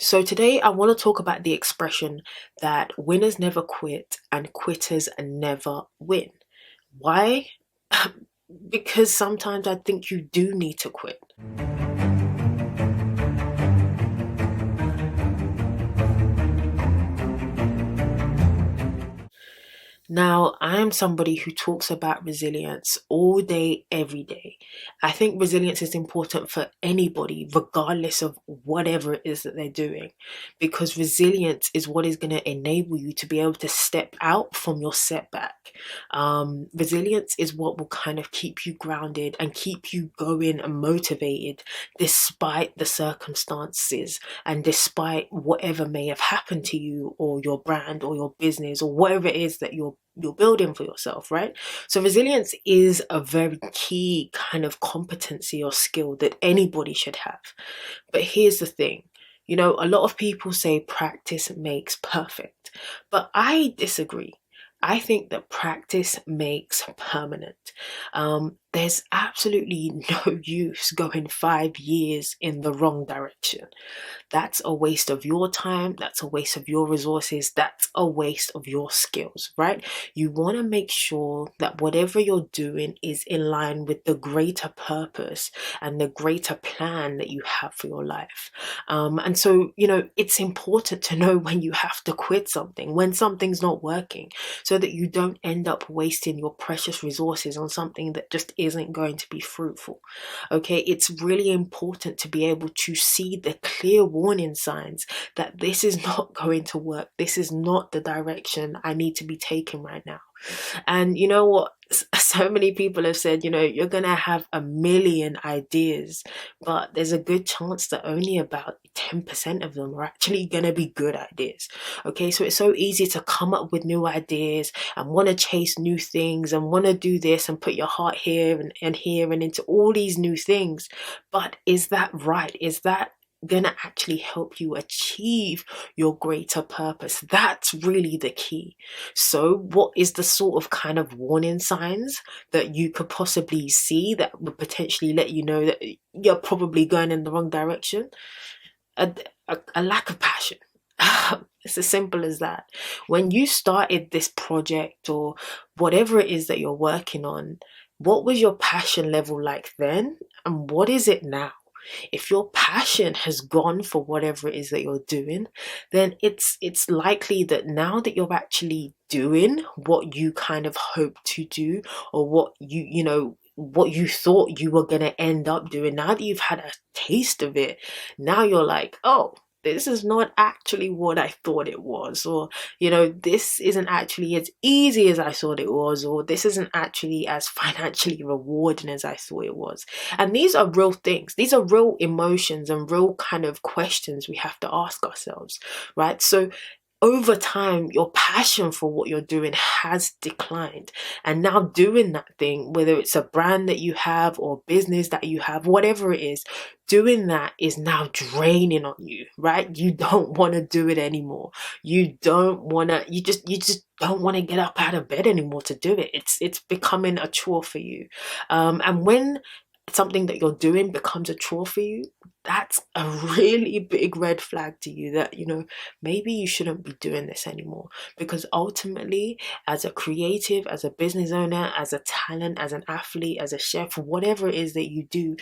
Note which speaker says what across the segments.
Speaker 1: So, today I want to talk about the expression that winners never quit and quitters never win. Why? Because sometimes I think you do need to quit. Now, I am somebody who talks about resilience all day, every day. I think resilience is important for anybody, regardless of whatever it is that they're doing, because resilience is what is going to enable you to be able to step out from your setback. Resilience is what will kind of keep you grounded and keep you going and motivated despite the circumstances and despite whatever may have happened to you or your brand or your business or whatever it is that you're building for yourself, right? So resilience is a very key kind of competency or skill that anybody should have. But here's the thing. A lot of people say practice makes perfect, but I disagree. I think that practice makes permanent. There's absolutely no use going 5 years in the wrong direction. That's a waste of your time. That's a waste of your resources. That's a waste of your skills, right? You want to make sure that whatever you're doing is in line with the greater purpose and the greater plan that you have for your life. And so, it's important to know when you have to quit something, when something's not working, so that you don't end up wasting your precious resources on something that just isn't going to be fruitful. Okay, it's really important to be able to see the clear warning signs that this is not going to work. This is not the direction I need to be taking right now. And you know what? So many people have said, you're going to have a million ideas, but there's a good chance that only about 10% of them are actually going to be good ideas. Okay, so it's so easy to come up with new ideas and want to chase new things and want to do this and put your heart here and here and into all these new things. But is that right? Is that gonna actually help you achieve your greater purpose? That's really the key. So what is the sort of kind of warning signs that you could possibly see that would potentially let you know that you're probably going in the wrong direction? A lack of passion. It's as simple as that. When you started this project or whatever it is that you're working on, what was your passion level like then, and what is it now? If your passion has gone for whatever it is that you're doing, then it's likely that now that you're actually doing what you kind of hope to do, or what you thought you were going to end up doing, now that you've had a taste of it, now you're like, oh, this is not actually what I thought it was, or this isn't actually as easy as I thought it was, or this isn't actually as financially rewarding as I thought it was. And these are real things. These are real emotions and real kind of questions we have to ask ourselves, right? So over time, your passion for what you're doing has declined. And now doing that thing, whether it's a brand that you have or business that you have, whatever it is, doing that is now draining on you, right? You don't want to do it anymore. You just don't want to get up out of bed anymore to do it. It's becoming a chore for you. And when something that you're doing becomes a chore for you, that's a really big red flag to you that, maybe you shouldn't be doing this anymore. Because ultimately, as a creative, as a business owner, as a talent, as an athlete, as a chef, whatever it is that you do,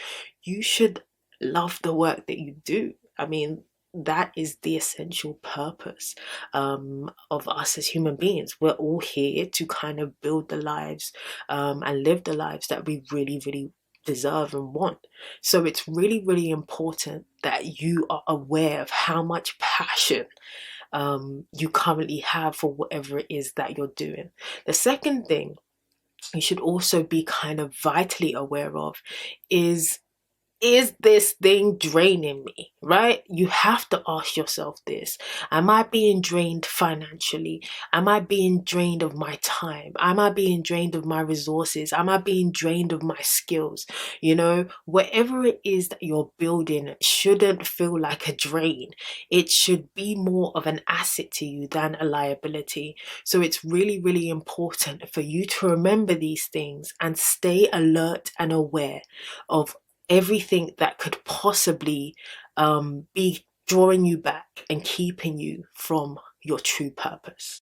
Speaker 1: you should love the work that you do. I mean, that is the essential purpose of us as human beings. We're all here to kind of build the lives and live the lives that we really, really deserve and want. So it's really, really important that you are aware of how much passion you currently have for whatever it is that you're doing. The second thing you should also be kind of vitally aware of is this thing draining me, right? You have to ask yourself this. Am I being drained financially? Am I being drained of my time? Am I being drained of my resources? Am I being drained of my skills? Whatever it is that you're building shouldn't feel like a drain. It should be more of an asset to you than a liability. So it's really, really important for you to remember these things and stay alert and aware of everything that could possibly be drawing you back and keeping you from your true purpose.